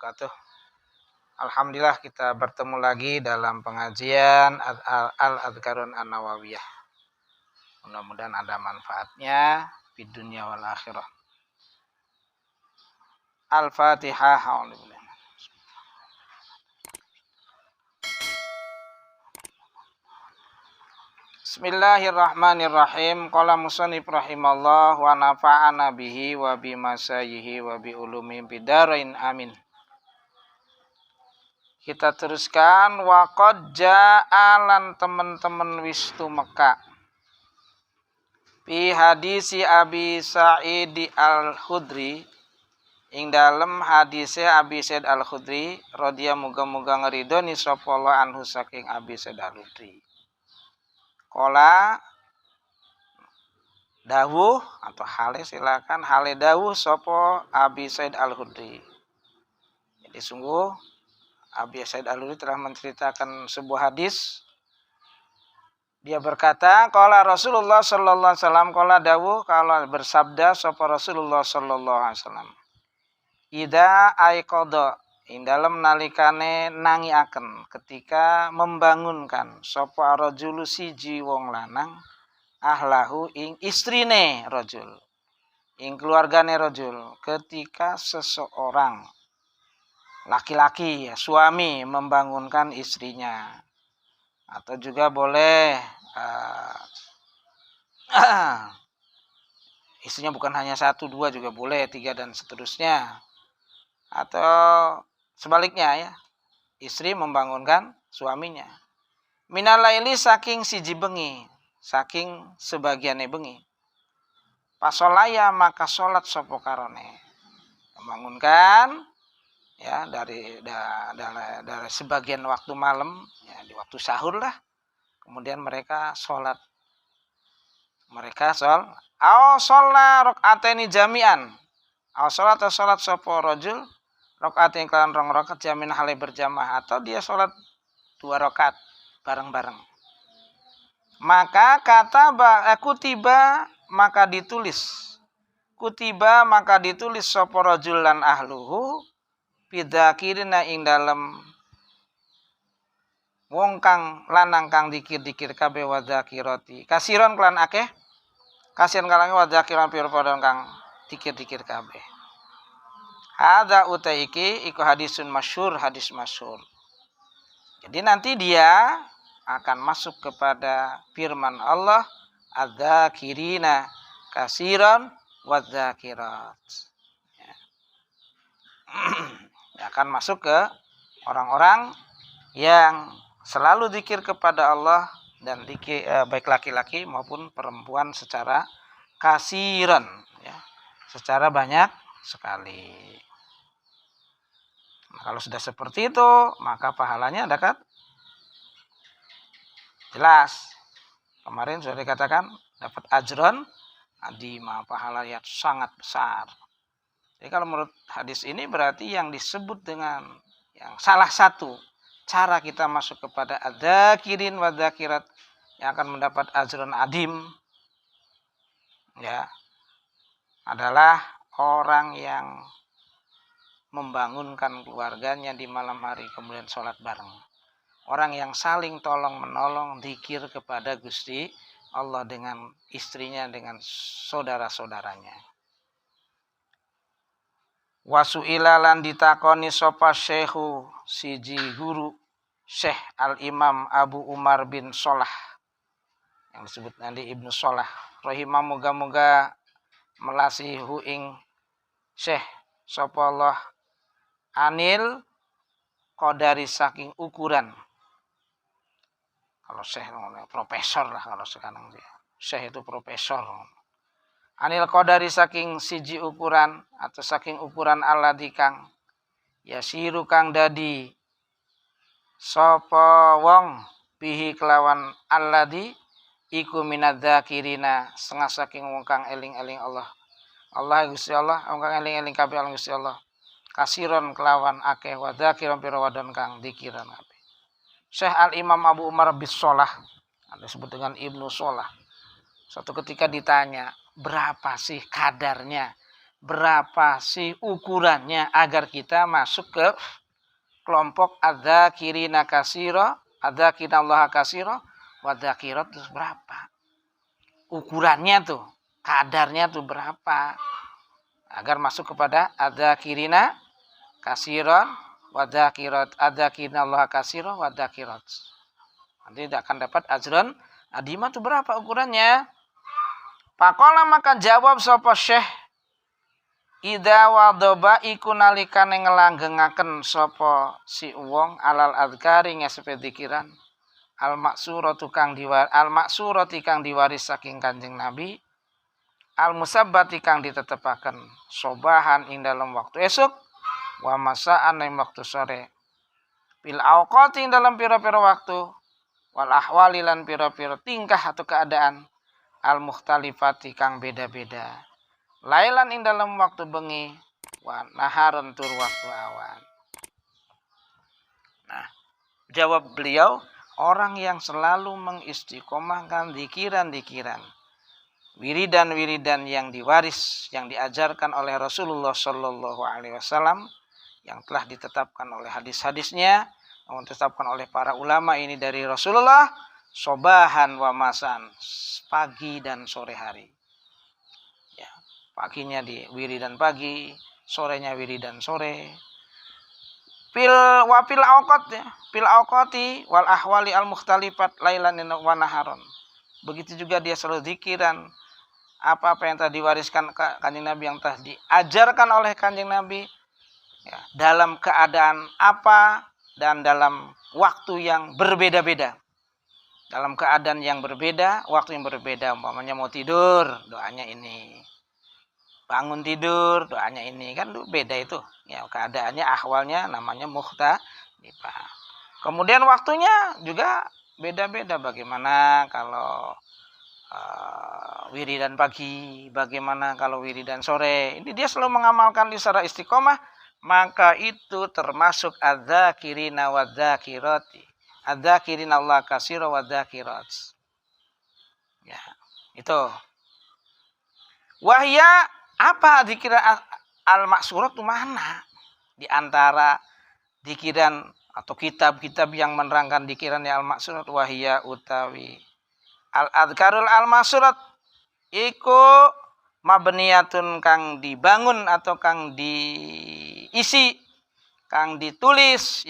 wabarakatuh. Alhamdulillah kita bertemu lagi dalam pengajian Al-Adhkarun An-Nawawiyah. Mudah-mudahan ada manfaatnya di dunia wal akhirah. Al-Fatihah. Bismillahirrahmanirrahim. Qala musannif rahimallah wa nafa'ana bihi wa bi masayihi wa bi ulumi bidarain amin. Kita teruskan wa qad ja'alan teman-teman wistu Mekah. Fi hadisi Abi Sa'id Al-Khudri ing dalem hadise Abi Sa'id Al-Khudri radhiyallahu muga-muga ngridoni sapa Allah anhu saking Abi Sa'id Al-Khudri. Qala dawuh atau hale silakan hale dawuh sapa Abi Sa'id Al-Khudri. Jadi sungguh Abi Sa'id Al-Khudri telah menceritakan sebuah hadis. Dia berkata, qala Rasulullah sallallahu alaihi wasallam, qala dawuh kalau bersabda sapa Rasulullah sallallahu alaihi wasallam. Ida aiqadha ing dalem nalikane nangiaken ketika membangunkan sapa rajulu siji wong lanang ahlahu ing istrine rajul ing keluargane rajul ketika seseorang laki-laki ya suami membangunkan istrinya atau juga boleh istrinya bukan hanya satu dua juga boleh tiga dan seterusnya atau sebaliknya ya istri membangunkan suaminya minal laili saking siji bengi saking sebagiane bengi pasolaya maka salat sapa karone membangunkan ya dari sebagian waktu malam ya di waktu sahur lah kemudian mereka sholat sholat rakaataini jami'an sholat sapa rajul rakaat kalian rong rakaat jamin hale berjamaah atau dia sholat 2 rakaat bareng-bareng maka kutiba maka ditulis sapa rajul lan ahluhu bidzakirina ing dalem wong kang lanang kang dikir-dikir kabeh wa dzakirati kasiron kelan akeh kasihan kalange wa dzakiran pira padha kang dikir-dikir kabeh. Hadza utaiki iku hadisun masyhur hadis masyhur. Jadi nanti dia akan masuk kepada firman Allah adzakirina kasiran wa dzakirat. Akan masuk ke orang-orang yang selalu zikir kepada Allah dan baik laki-laki maupun perempuan secara kasiran ya, secara banyak sekali. Nah, kalau sudah seperti itu maka pahalanya dekat jelas. Kemarin sudah dikatakan dapat ajron adima pahala yang sangat besar. Jadi kalau menurut hadis ini berarti yang disebut dengan yang salah satu cara kita masuk kepada adzakirin wa dzakirat yang akan mendapat ajrun adim ya adalah orang yang membangunkan keluarganya di malam hari kemudian sholat bareng. Orang yang saling tolong menolong zikir kepada Gusti Allah dengan istrinya dengan saudara-saudaranya. Wasu'ila lan ditakoni sapa syekhu siji guru Syekh Al-Imam Abu Umar bin Sholah yang disebut nanti Ibnu Sholah rahimah moga-moga melasihu ing Syekh sapa Allah anil qadari saking ukuran. Kalau Syekh profesor lah kalau sekarang dia. Syekh itu profesor. Anil qadari saking siji ukuran atau saking ukuran alladzi kang yasiru kang dadi sapa wong bihi kelawan alladzi iku minadzakirina setengah saking wong kang eling-eling Allah Gusti Allah wong kang eling-eling kabeh Gusti Allah kasiron kelawan akeh wa dzakiron pira wadon kang dzikiran kabeh. Syekh Al-Imam Abu Umar bin Sholah disebut dengan Ibnu Sholah suatu ketika ditanya berapa sih kadarnya berapa sih ukurannya agar kita masuk ke kelompok adzakirina katsira, adzakinallaha katsira, wadzakirat itu berapa? Ukurannya tuh, kadarnya tuh berapa? Agar masuk kepada adzakirina katsiran, wadzakirat, adzakinallaha katsira, wadzakirat. Nanti akan dapat ajron adima tuh berapa ukurannya? Pakola maka jawab sapa Syekh, ida wadoba iku nalikane ngelanggengaken sapa si wong alal adzkari ngesepe dzikiran al maksuratu kang diwaris saking Kanjeng Nabi, al musabbati kang ditetepaken sobahan ing dalam waktu esuk, wa masaan ing waktu sore, bil auqati ing dalam pira-pira waktu, wal ahwali lan pira-pira tingkah atau keadaan al mukhtalifati kang beda-beda, lailan ing dalam waktu bengi, wa naharon tur waktu awan. Nah, jawab beliau, orang yang selalu mengistiqomahkan dikiran-dikiran, wiridan-wiridan yang diwaris, yang diajarkan oleh Rasulullah Shallallahu Alaihi Wasallam, yang telah ditetapkan oleh hadis-hadisnya, yang ditetapkan oleh para ulama ini dari Rasulullah, sobahan wa masan, pagi dan sore hari. Ya, paginya di wiridan pagi, sorenya wiridan sore. Fil auqat ya, fil auqati wal ahwali al mukhtalifat lailan wa naharon. Begitu juga dia selalu zikiran apa-apa yang telah diwariskan Kanjeng Nabi, yang telah diajarkan oleh Kanjeng Nabi, ya, dalam keadaan apa dan dalam waktu yang berbeda-beda. Dalam keadaan yang berbeda, waktu yang berbeda. Umpamanya mau tidur, doanya ini. Bangun tidur, doanya ini. Kan beda itu. Ya, keadaannya, ahwalnya namanya mukhtalifah. Kemudian waktunya juga beda-beda. Bagaimana kalau wiridan pagi, bagaimana kalau wiridan sore. Ini dia selalu mengamalkan di secara istiqomah. Maka itu termasuk adzakirina wadzakirati. Adzakirina Allah katsira wadzakirat. Ya, itu. Wahya apa dikiran al-maksurat itu mana? Di antara dikiran atau kitab-kitab yang menerangkan dikiran al-maksurat, wahya utawi al-adzkarul al-maksurat iku mabniyatun kang dibangun atau kang diisi, kang ditulis,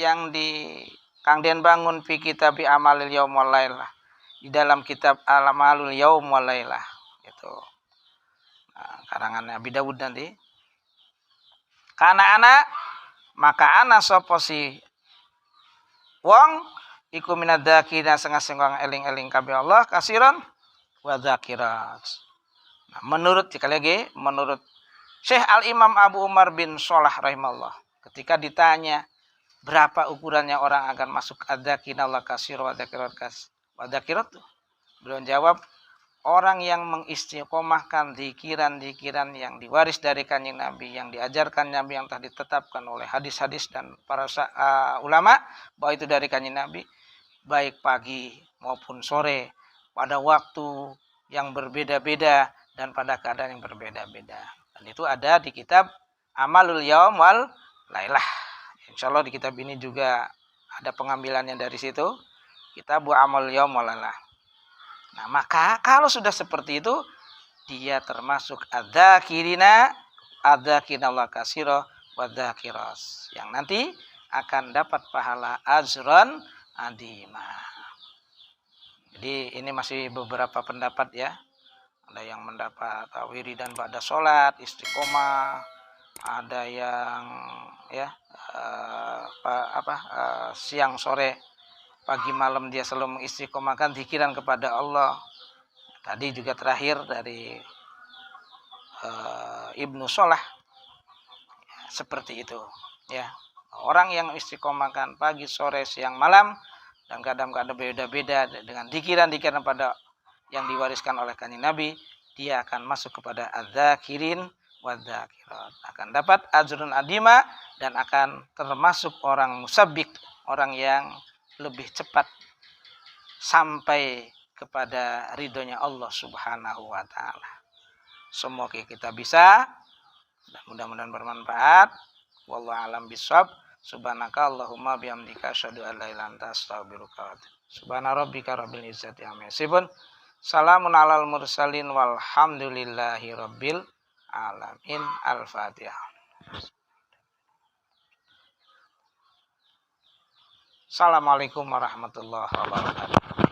kang den bangun fi kitabi amalil yaum wal lailah, di dalam kitab al-amalul yaum wal lailah itu. Karangan Abi Dawud nanti. Karena maka ana sapa si wong iku minadzakina sing eling-eling kabeh Allah kasiran wa dzakirat. Nah, menurut Syekh Al-Imam Abu Umar bin Shalah rahimahullah, ketika ditanya berapa ukurannya orang akan masuk adzakina Allah kasir wa dzakirat, beliau jawab, orang yang mengistiqomahkan dikiran-dikiran yang diwaris dari Kanjeng Nabi, yang diajarkan Nabi, yang telah ditetapkan oleh hadis-hadis dan para ulama, bahwa itu dari Kanjeng Nabi, baik pagi maupun sore, pada waktu yang berbeda-beda dan pada keadaan yang berbeda-beda. Dan itu ada di kitab Amalul Yaum wal Lailah. Insyaallah di kitab ini juga ada pengambilannya dari situ. Kitab Amalul Yaum wal Lailah. Nah, maka kalau sudah seperti itu, dia termasuk adzakirina Allah katsira wadzakiras, yang nanti akan dapat pahala ajran adima. Jadi ini masih beberapa pendapat ya. Ada yang mendapat wiridan ba'da salat, istiqomah, ada yang siang sore pagi malam dia selalu mengistiqomahkan zikiran kepada Allah. Tadi juga terakhir dari Ibnu Shalah seperti itu ya. Orang yang istiqomahkan pagi, sore, siang, malam, dan kadang-kadang beda-beda dengan dikiran-dikiran pada yang diwariskan oleh Kanjeng Nabi, dia akan masuk kepada adzakirin wadzakirat, akan dapat ajrun adima, dan akan termasuk orang musabbik, orang yang lebih cepat sampai kepada ridhonya Allah Subhanahu wa taala. Semoga kita bisa Mudah-mudahan bermanfaat. Wallahu a'lam bishawab. Subhanaka Allahumma bihamdika asyhadu an la ilaha illa anta astaghfiruka wa atubu ilaik. Subhana rabbika rabbil izzati amma yasifun. Salamun alal mursalin walhamdulillahi rabbil alamin. Al-Fatihah. Assalamualaikum warahmatullahi wabarakatuh.